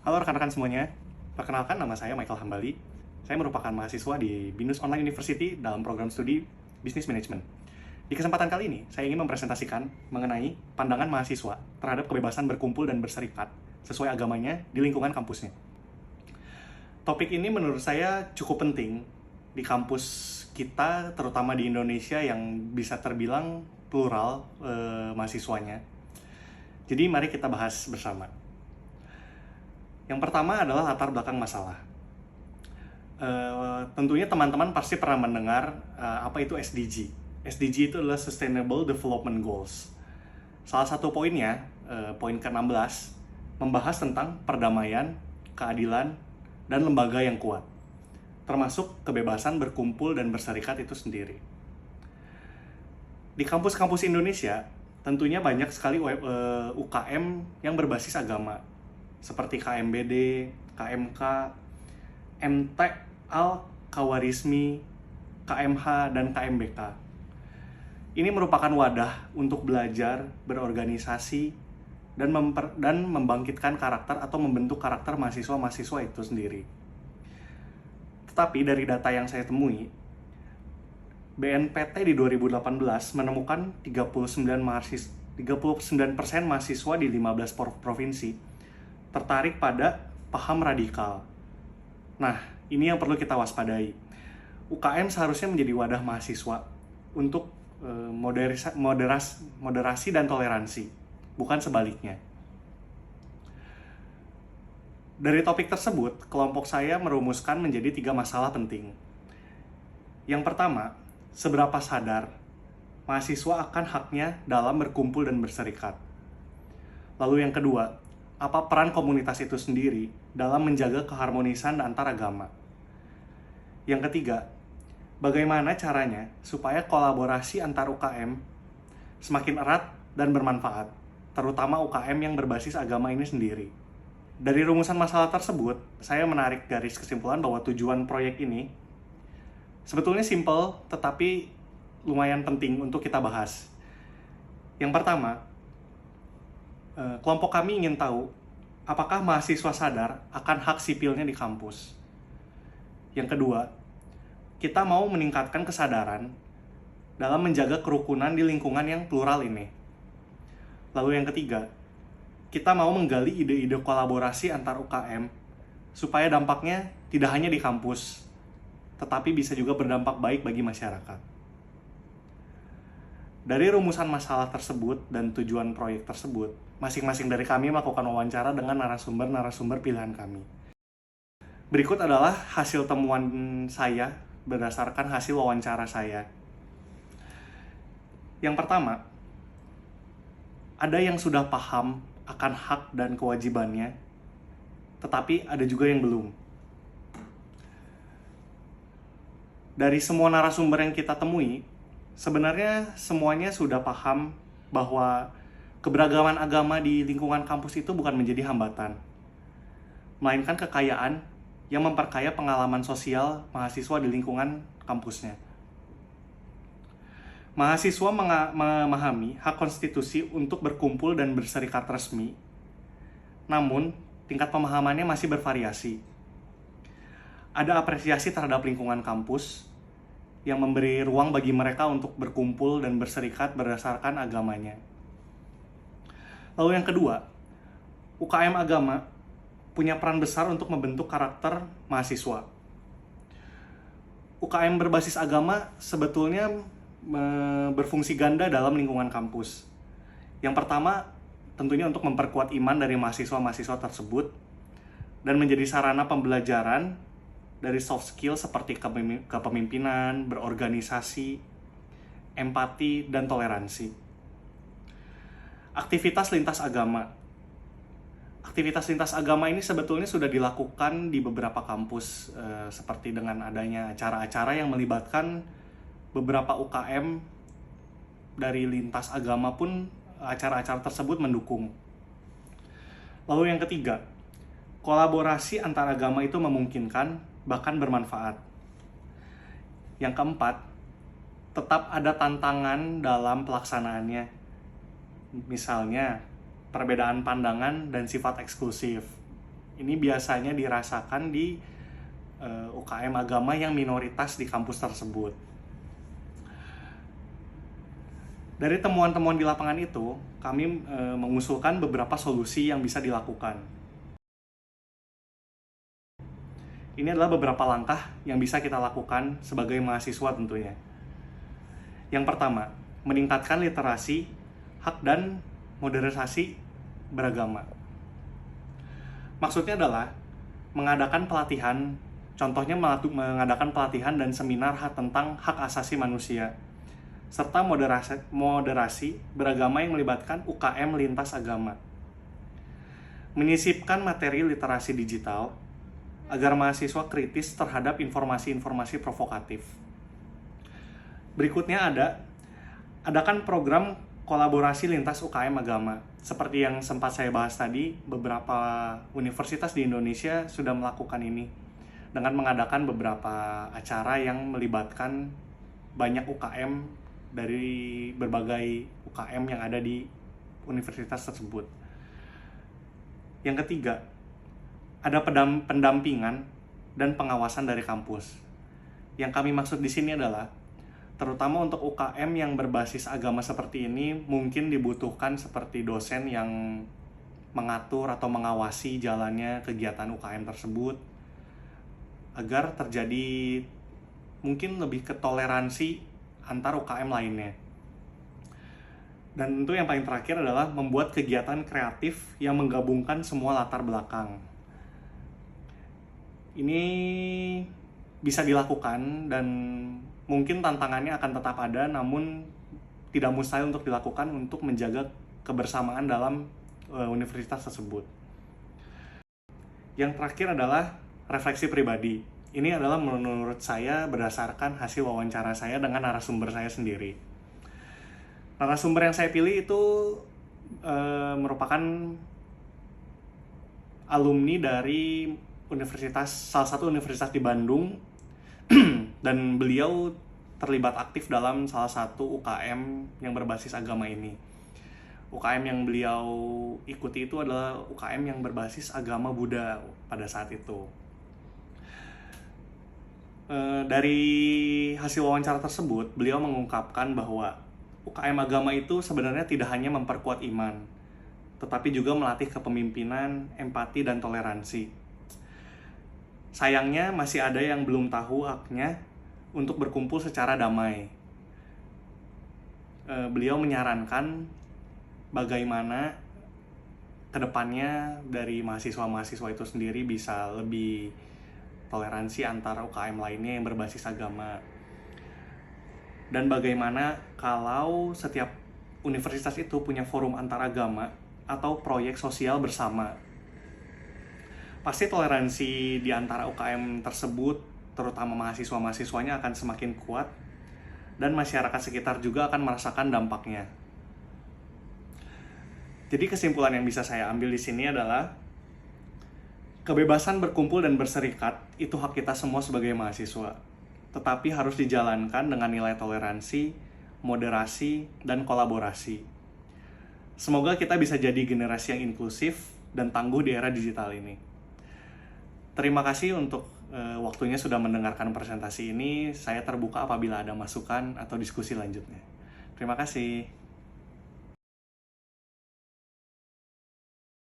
Halo rekan-rekan semuanya, perkenalkan nama saya Michael Hambali. Saya merupakan mahasiswa di BINUS Online University dalam program studi Business Management. Di kesempatan kali ini, saya ingin mempresentasikan mengenai pandangan mahasiswa terhadap kebebasan berkumpul dan berserikat sesuai agamanya di lingkungan kampusnya. Topik ini menurut saya cukup penting di kampus kita, terutama di Indonesia yang bisa terbilang plural mahasiswanya. Jadi mari kita bahas bersama. Yang pertama adalah latar belakang masalah. Tentunya teman-teman pasti pernah mendengar apa itu SDG. SDG itu adalah Sustainable Development Goals. Salah satu poinnya, poin ke-16, membahas tentang perdamaian, keadilan, dan lembaga yang kuat, termasuk kebebasan berkumpul dan berserikat itu sendiri. Di kampus-kampus Indonesia, tentunya banyak sekali UKM yang berbasis agama, seperti KMBD, KMK, MT, Al-Kawarizmi, KMH, dan KMBK. Ini merupakan wadah untuk belajar, berorganisasi, dan membangkitkan karakter atau membentuk karakter mahasiswa-mahasiswa itu sendiri. Tetapi dari data yang saya temui, BNPT di 2018 menemukan 39% mahasiswa di 15 provinsi tertarik pada paham radikal. Nah, ini yang perlu kita waspadai. UKM seharusnya menjadi wadah mahasiswa untuk moderasi dan toleransi, bukan sebaliknya. Dari topik tersebut, kelompok saya merumuskan menjadi 3 masalah penting. Yang pertama, seberapa sadar mahasiswa akan haknya dalam berkumpul dan berserikat. Lalu yang kedua, apa peran komunitas itu sendiri dalam menjaga keharmonisan antar agama. Yang ketiga, bagaimana caranya supaya kolaborasi antar UKM semakin erat dan bermanfaat, terutama UKM yang berbasis agama ini sendiri. Dari rumusan masalah tersebut, saya menarik garis kesimpulan bahwa tujuan proyek ini sebetulnya simpel, tetapi lumayan penting untuk kita bahas. Yang pertama, kelompok kami ingin tahu apakah mahasiswa sadar akan hak sipilnya di kampus. Yang kedua, kita mau meningkatkan kesadaran dalam menjaga kerukunan di lingkungan yang plural ini. Lalu yang ketiga, kita mau menggali ide-ide kolaborasi antar UKM supaya dampaknya tidak hanya di kampus, tetapi bisa juga berdampak baik bagi masyarakat. Dari rumusan masalah tersebut dan tujuan proyek tersebut, masing-masing dari kami melakukan wawancara dengan narasumber pilihan kami. Berikut adalah hasil temuan saya berdasarkan hasil wawancara saya. Yang pertama, ada yang sudah paham akan hak dan kewajibannya, tetapi ada juga yang belum. Dari semua narasumber yang kita temui, sebenarnya semuanya sudah paham bahwa keberagaman agama di lingkungan kampus itu bukan menjadi hambatan, melainkan kekayaan yang memperkaya pengalaman sosial mahasiswa di lingkungan kampusnya. Mahasiswa memahami hak konstitusi untuk berkumpul dan berserikat resmi, namun tingkat pemahamannya masih bervariasi. Ada apresiasi terhadap lingkungan kampus yang memberi ruang bagi mereka untuk berkumpul dan berserikat berdasarkan agamanya. Lalu yang kedua, UKM agama punya peran besar untuk membentuk karakter mahasiswa. UKM berbasis agama sebetulnya berfungsi ganda dalam lingkungan kampus. Yang pertama, tentunya untuk memperkuat iman dari mahasiswa-mahasiswa tersebut dan menjadi sarana pembelajaran dari soft skill seperti kepemimpinan, berorganisasi, empati, dan toleransi. Aktivitas lintas agama. Aktivitas lintas agama ini sebetulnya sudah dilakukan di beberapa kampus, seperti dengan adanya acara-acara yang melibatkan beberapa UKM dari lintas agama pun acara-acara tersebut mendukung. Lalu yang ketiga, kolaborasi antar agama itu memungkinkan bahkan bermanfaat. Yang keempat, tetap ada tantangan dalam pelaksanaannya. Misalnya, perbedaan pandangan dan sifat eksklusif. Ini biasanya dirasakan di UKM agama yang minoritas di kampus tersebut. Dari temuan-temuan di lapangan itu, kami mengusulkan beberapa solusi yang bisa dilakukan. Ini adalah beberapa langkah yang bisa kita lakukan sebagai mahasiswa tentunya. Yang pertama, meningkatkan literasi, hak dan modernisasi beragama. Maksudnya adalah mengadakan pelatihan, contohnya mengadakan pelatihan dan seminar tentang hak asasi manusia, serta moderasi beragama yang melibatkan UKM lintas agama. Menyisipkan materi literasi digital agar mahasiswa kritis terhadap informasi-informasi provokatif. Berikutnya adakan program kolaborasi lintas UKM agama. Seperti yang sempat saya bahas tadi, beberapa universitas di Indonesia sudah melakukan ini dengan mengadakan beberapa acara yang melibatkan banyak UKM dari berbagai UKM yang ada di universitas tersebut. Yang ketiga, ada pendampingan dan pengawasan dari kampus. Yang kami maksud di sini adalah terutama untuk UKM yang berbasis agama seperti ini mungkin dibutuhkan seperti dosen yang mengatur atau mengawasi jalannya kegiatan UKM tersebut agar terjadi mungkin lebih ke toleransi antar UKM lainnya. Dan tentu yang paling terakhir adalah membuat kegiatan kreatif yang menggabungkan semua latar belakang. Ini bisa dilakukan dan mungkin tantangannya akan tetap ada, namun tidak mustahil untuk dilakukan untuk menjaga kebersamaan dalam universitas tersebut. Yang terakhir adalah refleksi pribadi. Ini adalah menurut saya berdasarkan hasil wawancara saya dengan narasumber saya sendiri. Narasumber yang saya pilih itu merupakan alumni dari salah satu universitas di Bandung dan beliau terlibat aktif dalam salah satu UKM yang berbasis agama ini. UKM yang beliau ikuti itu adalah UKM yang berbasis agama Buddha pada saat itu. Dari hasil wawancara tersebut, beliau mengungkapkan bahwa UKM agama itu sebenarnya tidak hanya memperkuat iman, tetapi juga melatih kepemimpinan, empati, dan toleransi. Sayangnya masih ada yang belum tahu haknya untuk berkumpul secara damai. Beliau menyarankan bagaimana kedepannya dari mahasiswa-mahasiswa itu sendiri bisa lebih toleransi antara UKM lainnya yang berbasis agama. Dan bagaimana kalau setiap universitas itu punya forum antaragama atau proyek sosial bersama. Pasti toleransi di antara UKM tersebut, terutama mahasiswa-mahasiswanya akan semakin kuat, dan masyarakat sekitar juga akan merasakan dampaknya. Jadi kesimpulan yang bisa saya ambil di sini adalah kebebasan berkumpul dan berserikat itu hak kita semua sebagai mahasiswa, tetapi harus dijalankan dengan nilai toleransi, moderasi, dan kolaborasi. Semoga kita bisa jadi generasi yang inklusif dan tangguh di era digital ini. Terima kasih untuk waktunya sudah mendengarkan presentasi ini. Saya terbuka apabila ada masukan atau diskusi lanjutnya. Terima kasih.